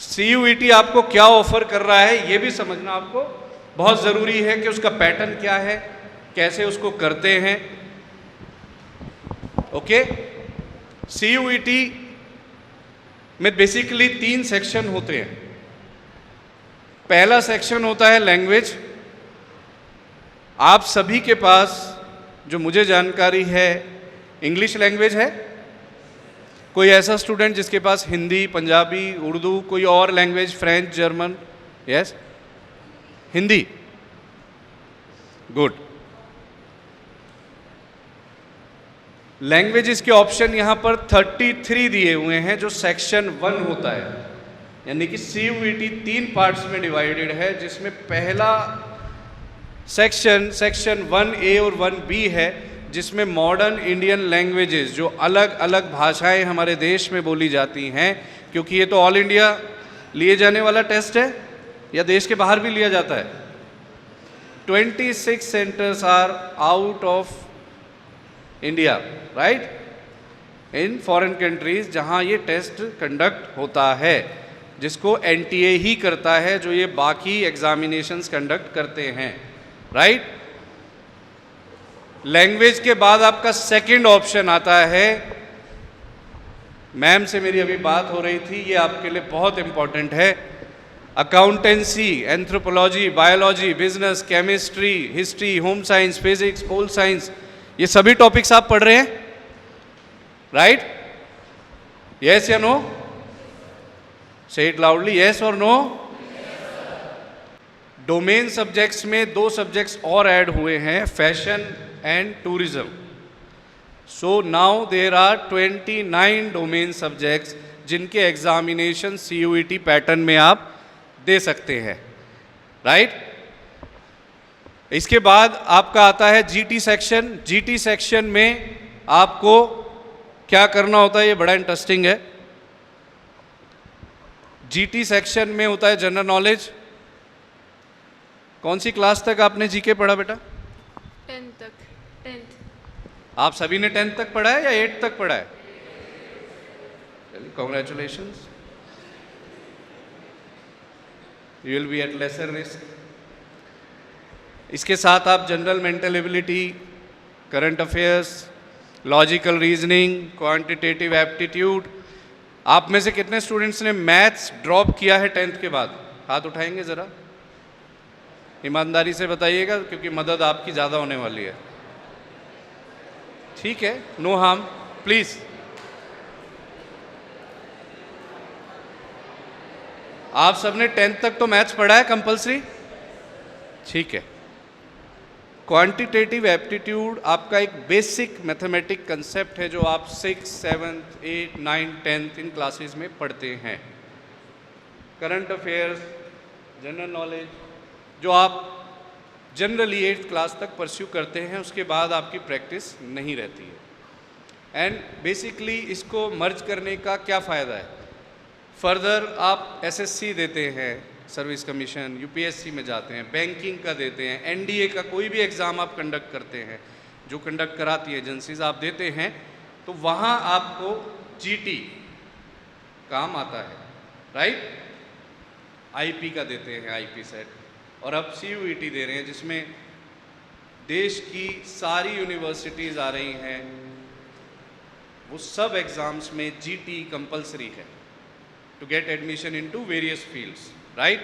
CUET आपको क्या offer कर रहा है ये भी समझना आपको बहुत ज़रूरी है कि उसका पैटर्न क्या है, कैसे उसको करते हैं। ओके, CUET में बेसिकली 3 सेक्शन होते हैं। पहला सेक्शन होता है लैंग्वेज। आप सभी के पास जो मुझे जानकारी है इंग्लिश लैंग्वेज है। कोई ऐसा स्टूडेंट जिसके पास हिंदी, पंजाबी, उर्दू, कोई और language, French, German? Yes, Hindi, good. Languages के ऑप्शन यहां पर 33 दिए हुए हैं जो सेक्शन 1 होता है, यानी कि CUET 3 पार्ट्स में डिवाइडेड है, जिसमें पहला सेक्शन 1A और 1B है, जिसमें मॉडर्न इंडियन लैंग्वेजेस, जो अलग अलग भाषाएं हमारे देश में बोली जाती हैं, क्योंकि ये तो ऑल इंडिया लिए जाने वाला टेस्ट है या देश के बाहर भी लिया जाता है। 26 centres are out of India, right, in foreign countries जहां ये टेस्ट कंडक्ट होता है, जिसको NTA ही करता है, जो ये बाकी एग्जामिनेशंस कंडक्ट करते हैं, राइट। लैंग्वेज के बाद आपका सेकंड ऑप्शन आता है, मैम से मेरी अभी बात हो रही थी, ये आपके लिए बहुत इंपॉर्टेंट है, accountancy, anthropology, biology, business, chemistry, history, home science, physics, pol science, ये सभी टॉपिक्स आप पढ़ रहे हैं, राइट? यस या no? Say it loudly, yes और नो? डोमेन सब्जेक्ट्स में 2 सब्जेक्ट्स और ऐड हुए हैं, fashion and tourism. So now there are 29 domain subjects जिनके एग्जामिनेशन CUET पैटर्न में आप दे सकते हैं, राइट? इसके बाद आपका आता है GT सेक्शन। GT सेक्शन में आपको क्या करना होता है, ये बड़ा इंटरेस्टिंग है। GT सेक्शन में होता है जनरल नॉलेज। कौन सी क्लास तक आपने GK पढ़ा बेटा? 10th तक। 10th। आप सभी ने 10th तक पढ़ा है या 8th तक पढ़ा है? Congratulations, you will be at lesser risk. इसके साथ आप general mental ability, current affairs, logical reasoning, quantitative aptitude. आप में से कितने स्टूडेंट्स ने मैथ्स ड्रॉप किया है 10th के बाद? हाथ उठाएंगे ज़रा, ईमानदारी से बताइएगा, क्योंकि मदद आपकी ज़्यादा होने वाली है। ठीक है, नो हार्म, प्लीज़। आप सबने 10th तक तो मैथ्स पढ़ा है कंपलसरी? ठीक है। क्वांटिटेटिव एप्टीट्यूड आपका एक बेसिक मैथमेटिक कंसेप्ट है जो आप 6, 7, 8, 9, 10 इन क्लासेस में पढ़ते हैं। करंट अफेयर्स, जनरल नॉलेज, जो आप जनरली 8th क्लास तक परस्यू करते हैं, उसके बाद आपकी प्रैक्टिस नहीं रहती है। एंड बेसिकली इसको मर्ज करने का क्या फ़ायदा है? फर्दर आप SSC देते हैं, सर्विस कमीशन, UPSC में जाते हैं, बैंकिंग का देते हैं, NDA का कोई भी एग्ज़ाम आप कंडक्ट करते हैं, जो कंडक्ट कराती है एजेंसीज, आप देते हैं, तो वहाँ आपको GT काम आता है, राइट? IP का देते हैं, IP सेट, और अब CUET दे रहे हैं, जिसमें देश की सारी यूनिवर्सिटीज़ आ रही हैं। वो सब एग्ज़ाम्स में GT कंपलसरी है to get admission into various fields, right?